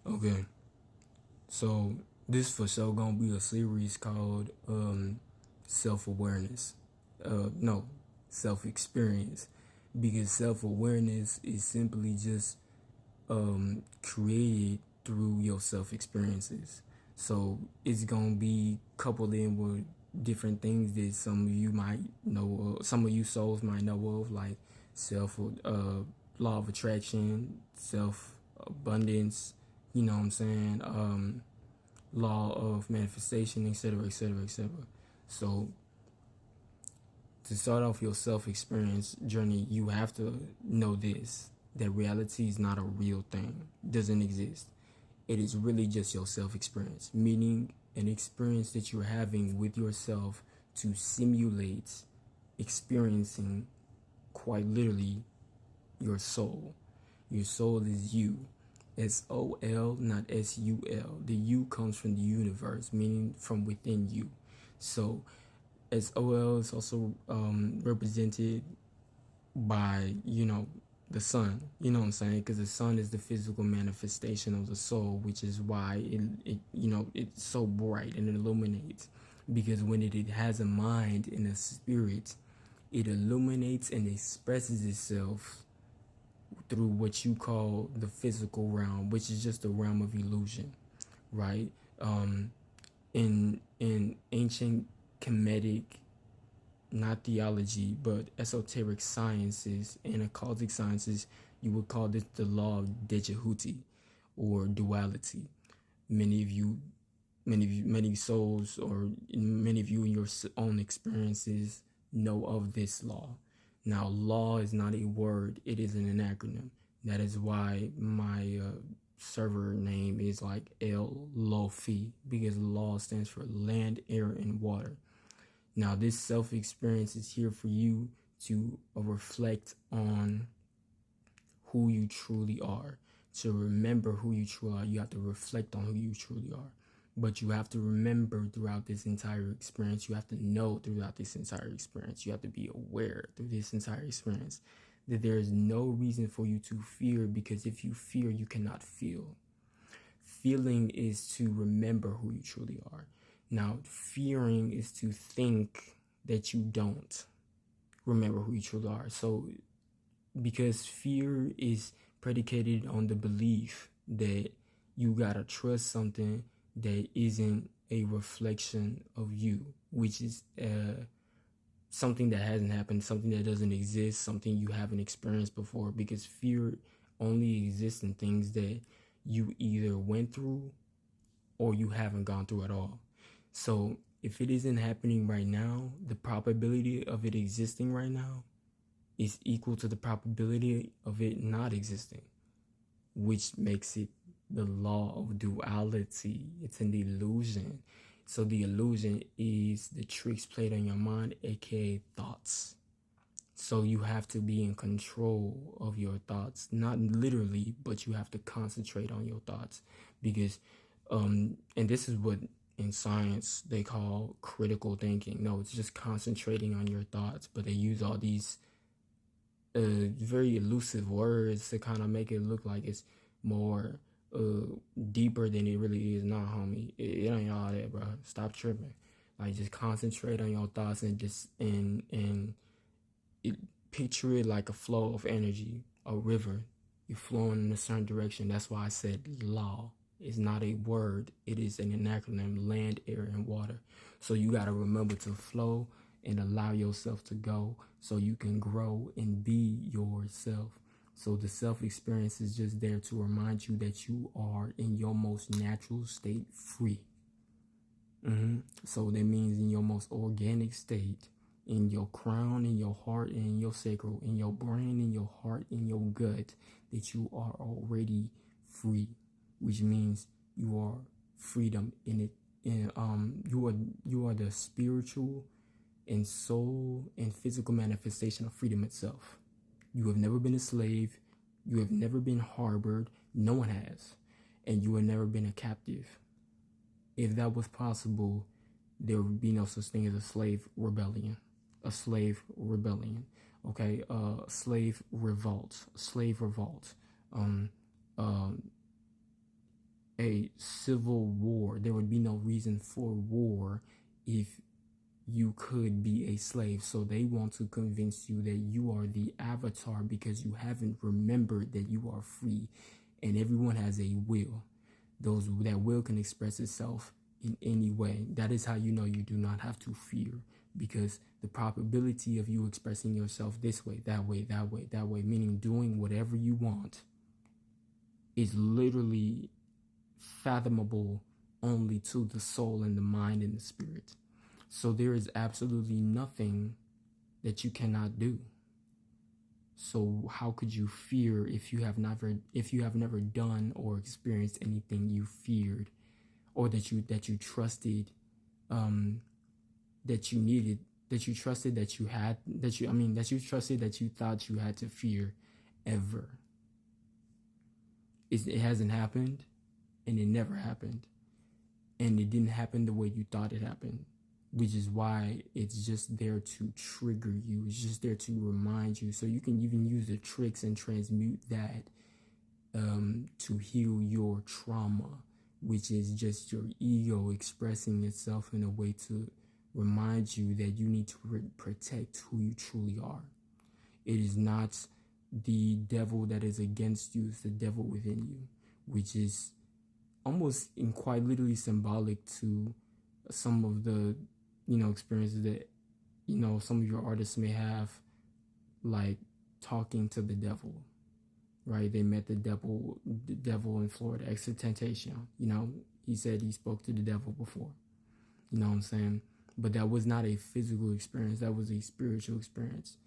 Okay, so this for sure gonna be a series called self awareness. No, self experience, because self awareness is simply just created through your self experiences. So it's gonna be coupled in with different things that some of you might know, some of you souls might know of, like self law of attraction, self abundance. You know what I'm saying? Law of manifestation, etc., etc., etc. So to start off your self experience journey, you have to know this, that reality is not a real thing, it doesn't exist. It is really just your self experience, meaning an experience that you're having with yourself to simulate experiencing, quite literally, your soul. Your soul is you. SOL, not SUL. The U comes from the universe, meaning from within you. So SOL is also represented by, the sun. You know what I'm saying? Because the sun is the physical manifestation of the soul, which is why it's so bright and it illuminates. Because when it has a mind and a spirit, it illuminates and expresses itself through what you call the physical realm, which is just a realm of illusion, right? In ancient Kemetic, not theology, but esoteric sciences and occultic sciences, you would call this the law of Dejahuti or duality. Many of you, many souls, or many of you in your own experiences know of this law. Now, law is not a word; it is an acronym. That is why my server name is like El Lofi, because law stands for land, air, and water. Now, this self experience is here for you to reflect on who you truly are. To remember who you truly are, you have to reflect on who you truly are. But you have to remember throughout this entire experience, you have to know throughout this entire experience, you have to be aware through this entire experience that there is no reason for you to fear, because if you fear, you cannot feel. Feeling is to remember who you truly are. Now, fearing is to think that you don't remember who you truly are. So, because fear is predicated on the belief that you gotta trust something that isn't a reflection of you, which is something that hasn't happened, something that doesn't exist, something you haven't experienced before, because fear only exists in things that you either went through or you haven't gone through at all. So if it isn't happening right now, the probability of it existing right now is equal to the probability of it not existing, which makes it the law of duality. It's an illusion. So the illusion is the tricks played on your mind, aka thoughts. So you have to be in control of your thoughts, not literally, but you have to concentrate on your thoughts, because and this is what in science they call critical thinking. No, it's just concentrating on your thoughts, but they use all these very elusive words to kind of make it look like it's more deeper than it really is. Nah, homie, it ain't all that, bro. Stop tripping. Like, just concentrate on your thoughts and just and it, picture it like a flow of energy, a river. You're flowing in a certain direction. That's why I said law. It's not a word. It is an acronym: land, air, and water. So you got to remember to flow and allow yourself to go so you can grow and be yourself. So the self experience is just there to remind you that you are in your most natural state, free. So that means in your most organic state, in your crown, in your heart, and in your sacral, in your brain, in your heart, in your gut, that you are already free, which means you are freedom in it. And you are the spiritual and soul and physical manifestation of freedom itself. You have never been a slave. You have never been harbored. No one has. And you have never been a captive. If that was possible, there would be no such thing as a slave rebellion. A slave rebellion. Okay? Slave revolt. Slave revolt. Um, a civil war. There would be no reason for war if you could be a slave. So they want to convince you that you are the avatar because you haven't remembered that you are free, and everyone has a will. That will can express itself in any way. That is how you know you do not have to fear, because the probability of you expressing yourself this way, that way, that way, that way, meaning doing whatever you want, is literally fathomable only to the soul and the mind and the spirit. So there is absolutely nothing that you cannot do. So how could you fear if you have never done or experienced anything you feared, or that you trusted, that you needed, that you trusted, that you had, that you trusted, that you thought you had to fear ever? It hasn't happened, and it never happened, and it didn't happen the way you thought it happened, which is why it's just there to trigger you. It's just there to remind you. So you can even use the tricks and transmute that to heal your trauma, which is just your ego expressing itself in a way to remind you that you need to protect who you truly are. It is not the devil that is against you, it's the devil within you, which is almost in quite literally symbolic to some of the experiences that some of your artists may have, like talking to the devil, right? They met the devil in Florida, Extentation. He said he spoke to the devil before. You know what I'm saying? But that was not a physical experience, that was a spiritual experience,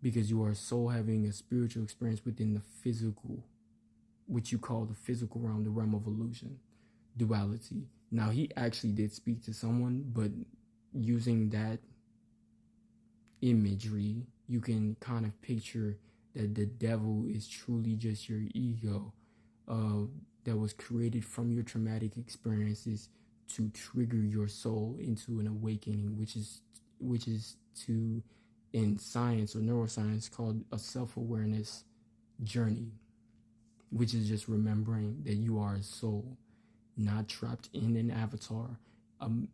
because you are so having a spiritual experience within the physical, which you call the physical realm, the realm of illusion, duality. Now, he actually did speak to someone, but using that imagery, you can kind of picture that the devil is truly just your ego that was created from your traumatic experiences to trigger your soul into an awakening, which is to, in science or neuroscience, called a self-awareness journey, which is just remembering that you are a soul, not trapped in an avatar.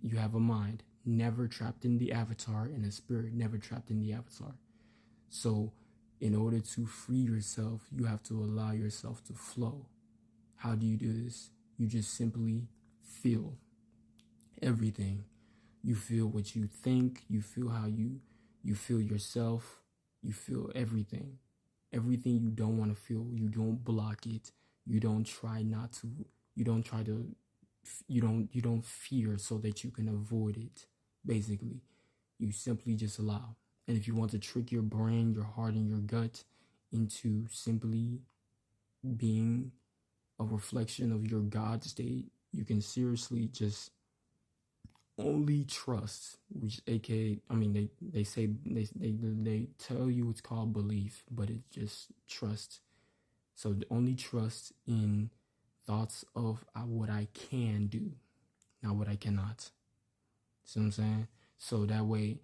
You have a mind, never trapped in the avatar, and a spirit, never trapped in the avatar. So in order to free yourself, you have to allow yourself to flow. How do you do this? You just simply feel everything. You feel what you think, you feel how you feel yourself, you feel everything. Everything you don't want to feel, you don't block it. You don't try not to, you don't try to, you don't fear so that you can avoid it. Basically, you simply just allow. And if you want to trick your brain, your heart, and your gut into simply being a reflection of your God state, you can seriously just only trust, which aka, they say, they tell you it's called belief, but it's just trust. So only trust in thoughts of what I can do, not what I cannot. See what I'm saying? So that way,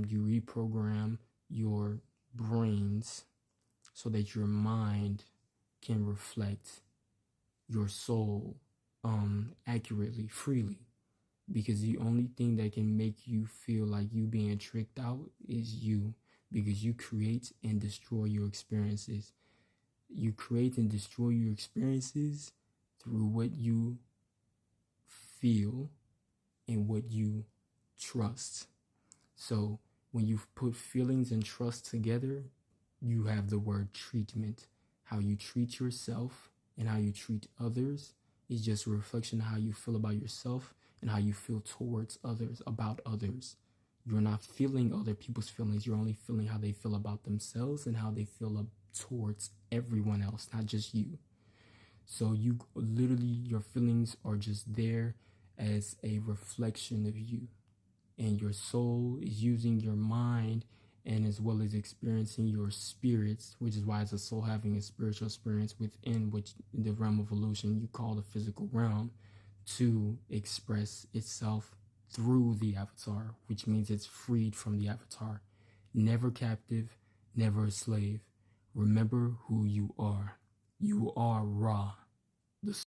you reprogram your brains so that your mind can reflect your soul accurately, freely. Because the only thing that can make you feel like you being tricked out is you, because you create and destroy your experiences. You create and destroy your experiences through what you feel and what you trust. So when you put feelings and trust together, you have the word treatment. How you treat yourself and how you treat others is just a reflection of how you feel about yourself and how you feel towards others, about others. You're not feeling other people's feelings. You're only feeling how they feel about themselves and how they feel towards everyone else, not just you. So you literally, your feelings are just there as a reflection of you. And your soul is using your mind, and as well as experiencing your spirits, which is why it's a soul having a spiritual experience within which the realm of illusion you call the physical realm, to express itself through the avatar, which means it's freed from the avatar. Never captive, never a slave. Remember who you are. You are Ra, the